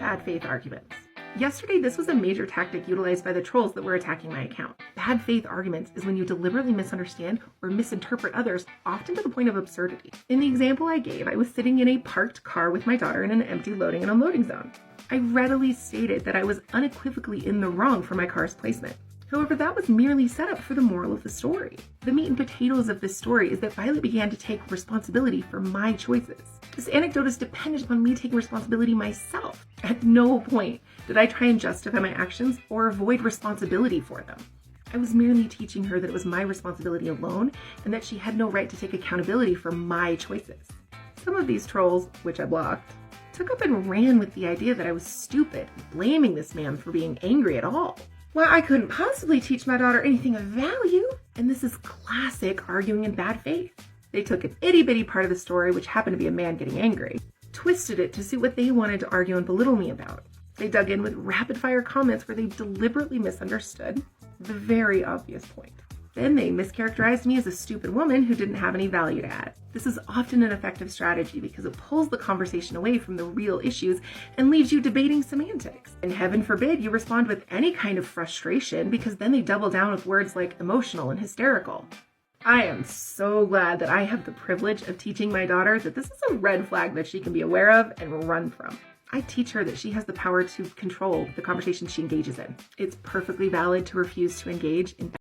bad faith arguments. Yesterday, this was a major tactic utilized by the trolls that were attacking my account. Bad faith arguments is when you deliberately misunderstand or misinterpret others, often to the point of absurdity. In the example I gave, I was sitting in a parked car with my daughter in an empty loading and unloading zone. I readily stated that I was unequivocally in the wrong for my car's placement. However, that was merely set up for the moral of the story. The meat and potatoes of this story is that Violet began to take responsibility for my choices. This anecdote is dependent upon me taking responsibility myself. At no point did I try and justify my actions or avoid responsibility for them. I was merely teaching her that it was my responsibility alone and that she had no right to take accountability for my choices. Some of these trolls, which I blocked, took up and ran with the idea that I was stupid, blaming this man for being angry at all. Well, I couldn't possibly teach my daughter anything of value, and this is classic arguing in bad faith. They took an itty-bitty part of the story, which happened to be a man getting angry, twisted it to suit what they wanted to argue and belittle me about. They dug in with rapid-fire comments where they deliberately misunderstood the very obvious point. Then they mischaracterized me as a stupid woman who didn't have any value to add. This is often an effective strategy because it pulls the conversation away from the real issues and leaves you debating semantics. And heaven forbid you respond with any kind of frustration, because then they double down with words like emotional and hysterical. I am so glad that I have the privilege of teaching my daughter that this is a red flag that she can be aware of and run from. I teach her that she has the power to control the conversation she engages in. It's perfectly valid to refuse to engage in